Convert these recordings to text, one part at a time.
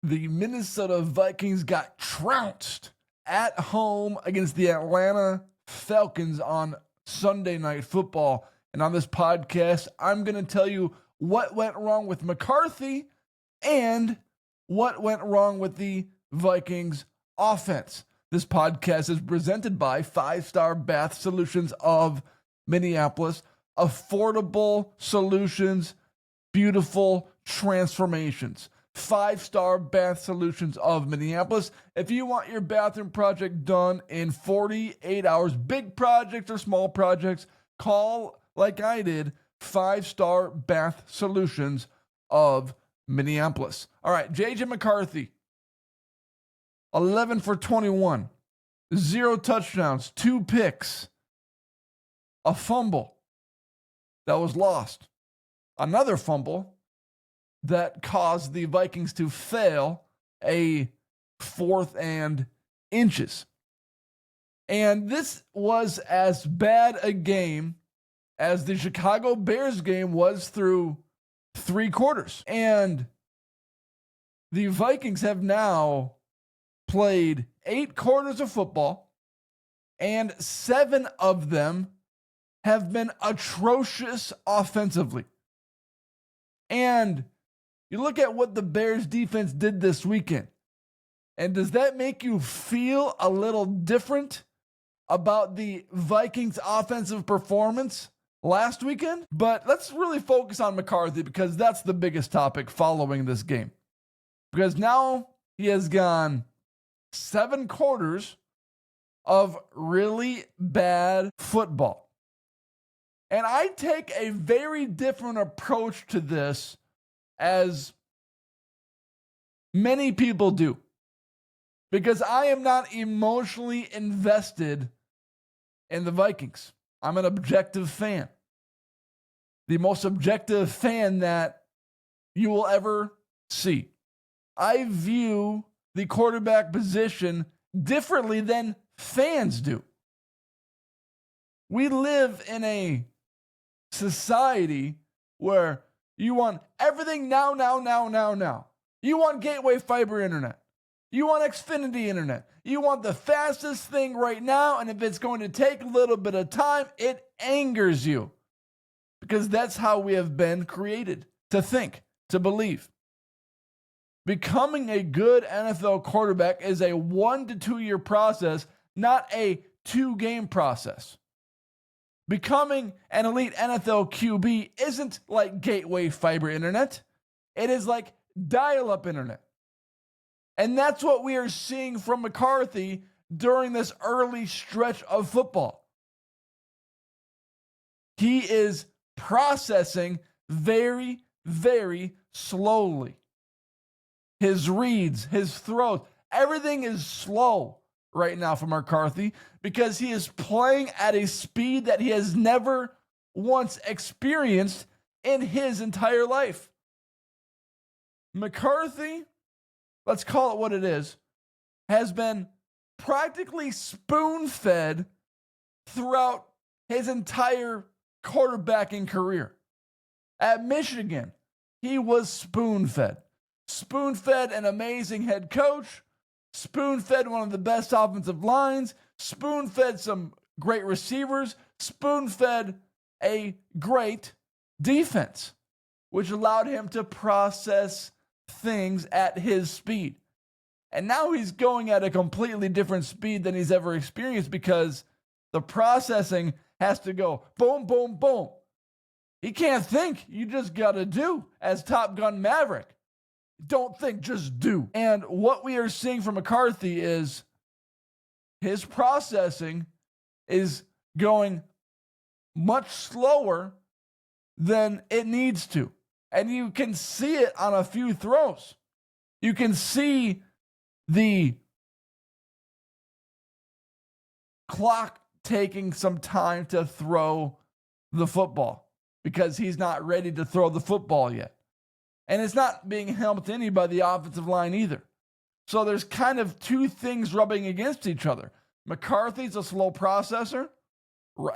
The Minnesota Vikings got trounced at home against the Atlanta Falcons on Sunday Night Football. And on this podcast, I'm going to tell you what went wrong with McCarthy and what went wrong with the Vikings offense. This podcast is presented by 5-Star Bath Solutions of Minneapolis. Affordable solutions, beautiful transformations. 5-Star Bath Solutions of Minneapolis. If you want your bathroom project done in 48 hours, big projects or small projects, call like I did, 5-Star Bath Solutions of Minneapolis. All right, JJ McCarthy, 11 for 21, 0 touchdowns, 2 picks, a fumble that was lost, another fumble that caused the Vikings to fail a 4th and inches. And this was as bad a game as the Chicago Bears game was through 3 quarters. And the Vikings have now played 8 quarters of football, and 7 of them have been atrocious offensively. And you look at what the Bears defense did this weekend, and does that make you feel a little different about the Vikings offensive performance last weekend? But let's really focus on McCarthy, because that's the biggest topic following this game. Because now he has gone 7 quarters of really bad football. And I take a very different approach to this, as many people do, because I am not emotionally invested in the Vikings. I'm an objective fan. The most objective fan that you will ever see. I view the quarterback position differently than fans do. We live in a society where you want everything now. You want gateway fiber internet. You want Xfinity internet. You want the fastest thing right now, and if it's going to take a little bit of time, it angers you. Because that's how we have been created, to think, to believe. Becoming a good NFL quarterback is a 1 to 2 year process, not a 2-game process. Becoming an elite NFL QB isn't like gateway fiber internet. It is like dial-up internet. And that's what we are seeing from McCarthy during this early stretch of football. He is processing very, very slowly. His reads, his throws, everything is slow right now for McCarthy, because he is playing at a speed that he has never once experienced in his entire life. McCarthy, let's call it what it is, has been practically spoon-fed throughout his entire quarterbacking career. At Michigan, he was spoon-fed. Spoon-fed an amazing head coach, spoon-fed one of the best offensive lines, spoon-fed some great receivers, spoon-fed a great defense, which allowed him to process things at his speed. And now he's going at a completely different speed than he's ever experienced, because the processing has to go boom, boom, boom. He can't think. You just got to do, as Top Gun Maverick. Don't think, just do. And what we are seeing from McCarthy is his processing is going much slower than it needs to. And you can see it on a few throws. You can see the clock taking some time to throw the football, because he's not ready to throw the football yet. And it's not being helped any by the offensive line either. So there's kind of 2 things rubbing against each other. McCarthy's a slow processor,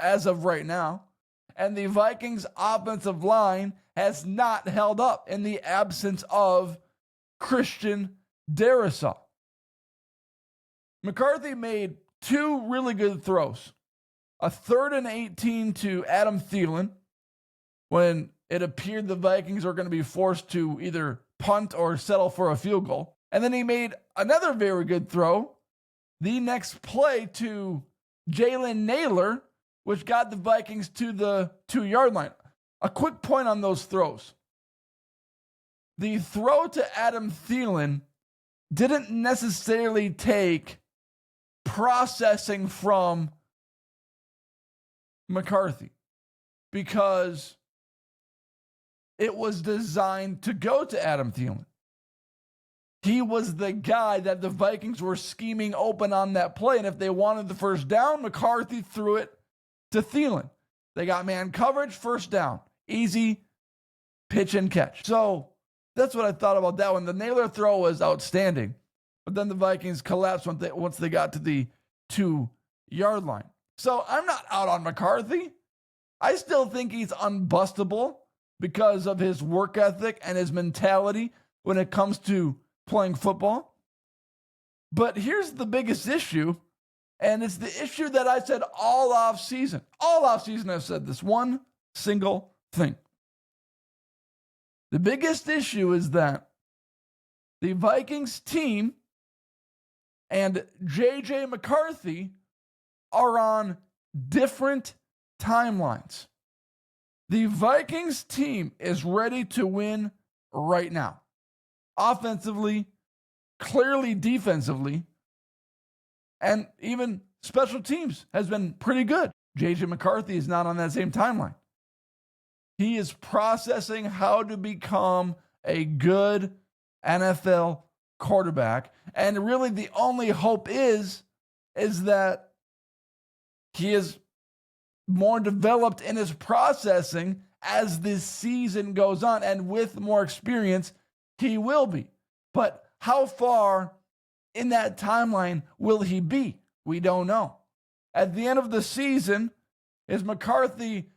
as of right now, and the Vikings offensive line has not held up in the absence of Christian Darrisaw. McCarthy made two really good throws. A 3rd and 18 to Adam Thielen when it appeared the Vikings were going to be forced to either punt or settle for a field goal. And then he made another very good throw the next play to Jalen Naylor, which got the Vikings to the 2-yard line. A quick point on those throws. The throw to Adam Thielen didn't necessarily take processing from McCarthy because it was designed to go to Adam Thielen. He was the guy that the Vikings were scheming open on that play, and if they wanted the first down, McCarthy threw it to Thielen. They got man coverage, first down. Easy pitch and catch. So that's what I thought about that one. The Naylor throw was outstanding, but then the Vikings collapsed once they got to the 2-yard line. So I'm not out on McCarthy. I still think he's unbustable because of his work ethic and his mentality when it comes to playing football. But here's the biggest issue, and it's the issue that I said all off season. All off season I've said this one single thing. The biggest issue is that the Vikings team and JJ McCarthy are on different timelines. The Vikings team is ready to win right now. Offensively, clearly defensively, and even special teams has been pretty good. JJ McCarthy is not on that same timeline. He is processing how to become a good NFL quarterback. And really the only hope is that he is more developed in his processing as this season goes on. And with more experience, he will be. But how far in that timeline will he be? We don't know. At the end of the season, is McCarthy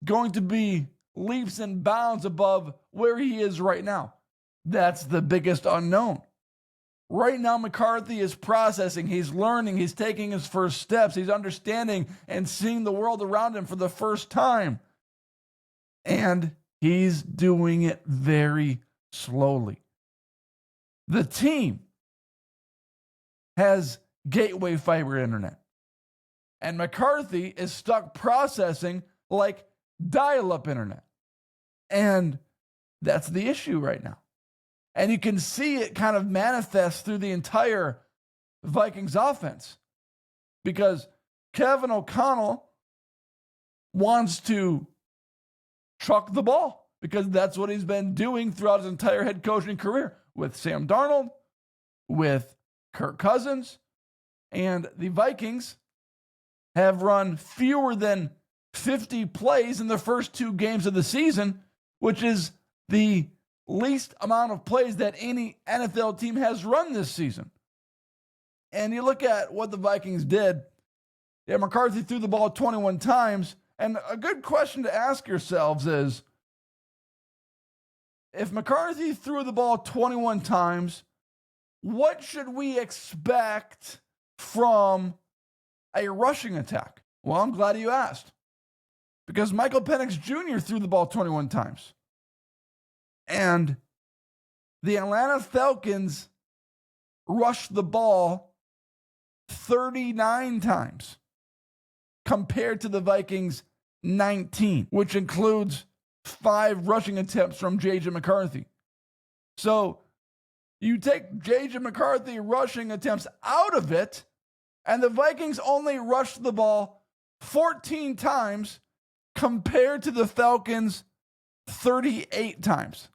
going to be leaps and bounds above where he is right now? That's the biggest unknown. Right now, McCarthy is processing. He's learning. He's taking his first steps. He's understanding and seeing the world around him for the first time. And he's doing it very slowly. The team has gateway fiber internet. And McCarthy is stuck processing like dial-up internet. And that's the issue right now. And you can see it kind of manifest through the entire Vikings offense. Because Kevin O'Connell wants to truck the ball. Because that's what he's been doing throughout his entire head coaching career. With Sam Darnold, with Kirk Cousins. And the Vikings have run fewer than 50 plays in the first 2 games of the season, which is the least amount of plays that any NFL team has run this season. And you look at what the Vikings did. Yeah, McCarthy threw the ball 21 times. And a good question to ask yourselves is, if McCarthy threw the ball 21 times, what should we expect from a rushing attack? Well, I'm glad you asked. Because Michael Penix Jr. threw the ball 21 times. And the Atlanta Falcons rushed the ball 39 times compared to the Vikings 19, which includes 5 rushing attempts from JJ McCarthy. So you take JJ McCarthy rushing attempts out of it, and the Vikings only rushed the ball 14 times compared to the Falcons 38 times,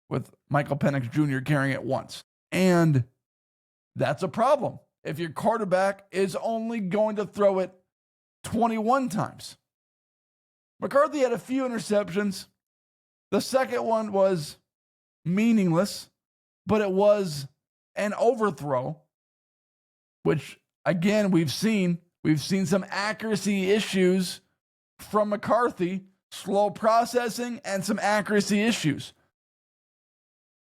with Michael Penix Jr. carrying it once. And that's a problem if your quarterback is only going to throw it 21 times. McCarthy had a few interceptions. The second one was meaningless, but it was an overthrow, which, again, we've seen some accuracy issues from McCarthy, slow processing, and some accuracy issues.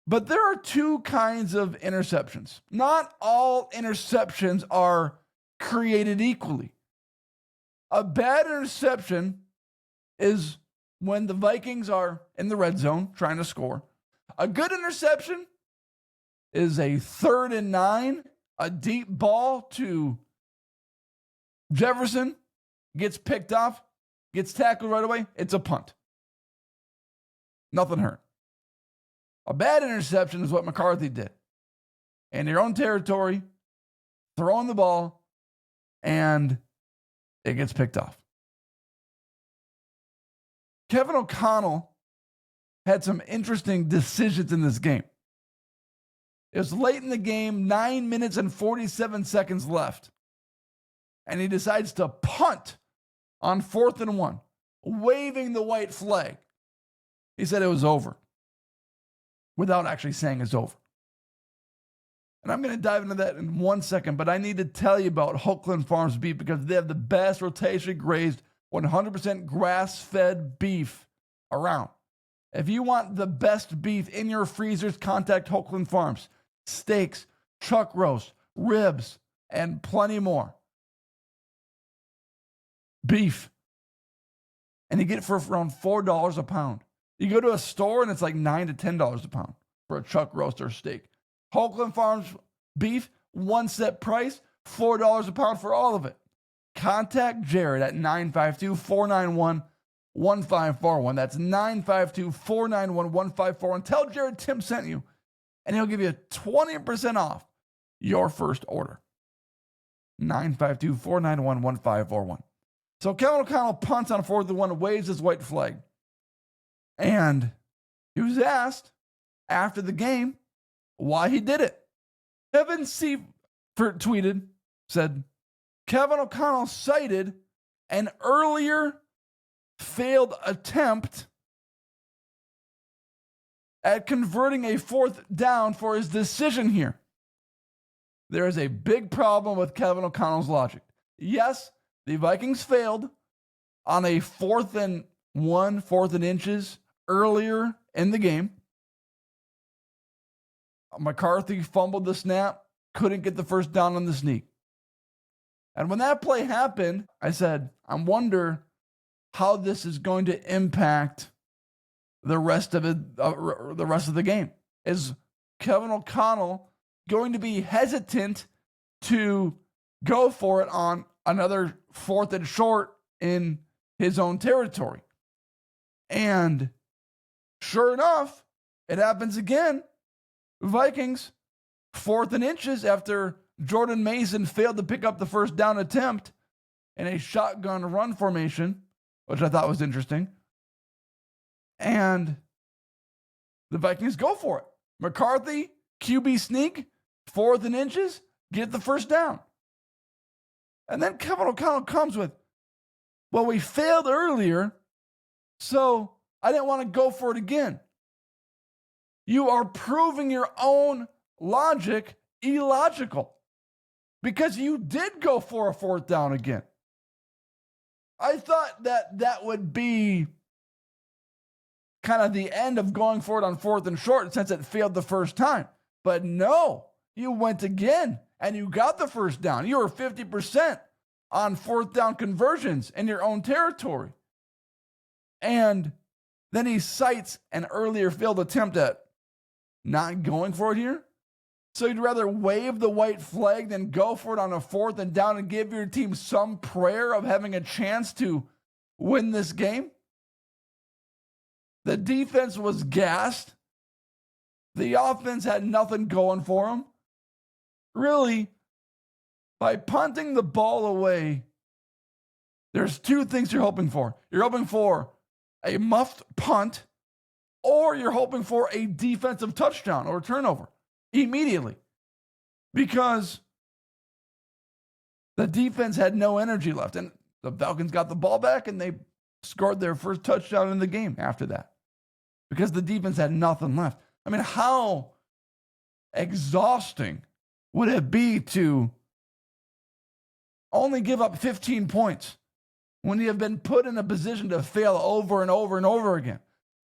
But there are two kinds of interceptions. Not all interceptions are created equally. A bad interception is when the Vikings are in the red zone trying to score. A good interception is a 3rd and 9, a deep ball to Jefferson, gets picked off, gets tackled right away. It's a punt. Nothing hurt. A bad interception is what McCarthy did. In your own territory, throwing the ball, and it gets picked off. Kevin O'Connell had some interesting decisions in this game. It was late in the game, 9 minutes and 47 seconds left. And he decides to punt on 4th and 1, waving the white flag. He said it was over, without actually saying it's over. And I'm going to dive into that in 1 second, but I need to tell you about Hochland Farms beef because they have the best rotation grazed, 100% grass-fed beef around. If you want the best beef in your freezers, contact Hochland Farms. Steaks, chuck roast, ribs, and plenty more. Beef. And you get it for around $4 a pound. You go to a store and it's like $9 to $10 a pound for a chuck roast or steak. Hochland Farms beef, one set price, $4 a pound for all of it. Contact Jared at 952-491-1541. That's 952-491-1541. Tell Jared Tim sent you, and he'll give you 20% off your first order. 952-491-1541. So Kevin O'Connell punts on 4th and 1, waves his white flag. And he was asked after the game why he did it. Kevin Seifert tweeted, said, Kevin O'Connell cited an earlier failed attempt at converting a 4th down for his decision here. There is a big problem with Kevin O'Connell's logic. Yes, the Vikings failed on a 4th and 1, 4th and inches earlier in the game. McCarthy fumbled the snap, couldn't get the first down on the sneak. And when that play happened, I said, I wonder how this is going to impact the rest of it, the rest of the game. Is Kevin O'Connell going to be hesitant to go for it on another 4th and short in his own territory? And sure enough, it happens again. Vikings, 4th and inches after Jordan Mason failed to pick up the first down attempt in a shotgun run formation, which I thought was interesting. And the Vikings go for it. McCarthy, QB sneak, 4th and inches, get the first down. And then Kevin O'Connell comes with, well, we failed earlier, so I didn't want to go for it again. You are proving your own logic illogical because you did go for a 4th down again. I thought that would be kind of the end of going for it on 4th and short since it failed the first time. But no, you went again and you got the first down. You were 50% on 4th down conversions in your own territory. And then he cites an earlier failed attempt at not going for it here. So you'd rather wave the white flag than go for it on a 4th and down and give your team some prayer of having a chance to win this game? The defense was gassed. The offense had nothing going for them. Really, by punting the ball away, there's two things you're hoping for. You're hoping for a muffed punt, or you're hoping for a defensive touchdown or turnover immediately, because the defense had no energy left. And the Falcons got the ball back and they scored their first touchdown in the game after that because the defense had nothing left. I mean, how exhausting would it be to only give up 15 points when you have been put in a position to fail over and over and over again?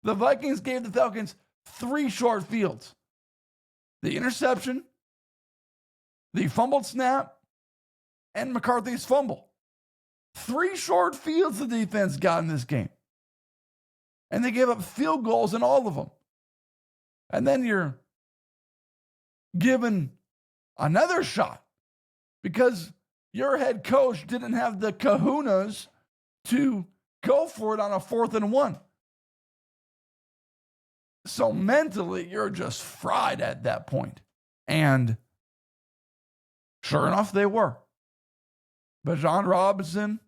The Vikings gave the Falcons 3 short fields. the interception, the fumbled snap, and McCarthy's fumble. 3 short fields the defense got in this game. And they gave up field goals in all of them. And then you're given another shot because your head coach didn't have the kahunas to go for it on a 4th and 1. So mentally, you're just fried at that point. And sure enough, they were. Bijan Robinson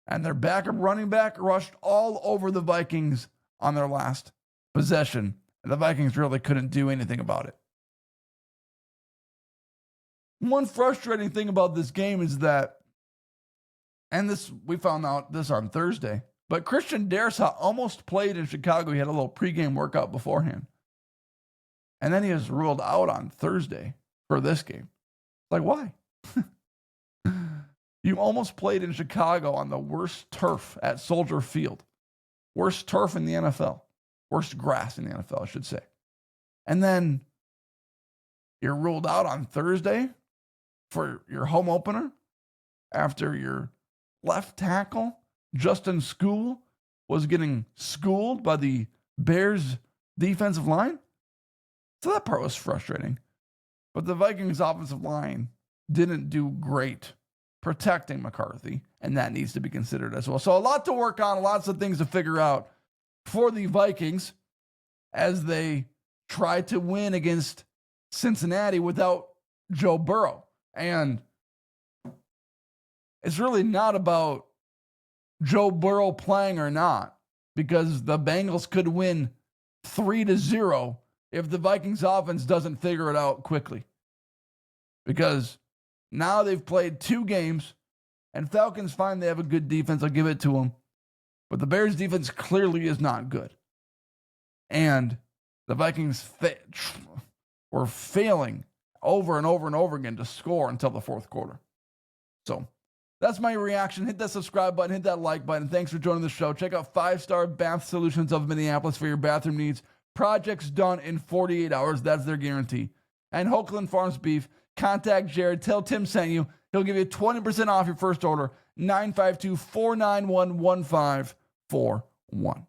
and their backup running back rushed all over the Vikings on their last possession. And the Vikings really couldn't do anything about it. One frustrating thing about this game is that, and this we found out this on Thursday, but Christian Darrisaw almost played in Chicago. He had a little pregame workout beforehand. And then he was ruled out on Thursday for this game. Like, why? You almost played in Chicago on the worst turf at Soldier Field. Worst turf in the NFL. Worst grass in the NFL, I should say. And then you're ruled out on Thursday for your home opener after your left tackle, Justin School, was getting schooled by the Bears defensive line. So that part was frustrating. But the Vikings offensive line didn't do great protecting McCarthy, and that needs to be considered as well. So a lot to work on, lots of things to figure out for the Vikings as they try to win against Cincinnati without Joe Burrow. And it's really not about Joe Burrow playing or not, because the Bengals could win 3-0 if the Vikings offense doesn't figure it out quickly. Because now they've played 2 games, and Falcons fine, they have a good defense. I'll give it to them. But the Bears defense clearly is not good. And the Vikings were failing over and over and over again to score until the 4th quarter. So that's my reaction. Hit that subscribe button, hit that like button. Thanks for joining the show. Check out 5-Star Bath Solutions of Minneapolis for your bathroom needs. Projects done in 48 hours. That's their guarantee. And Hoagland Farms Beef. Contact Jared. Tell Tim sent you. He'll give you 20% off your first order. 952-491-1541.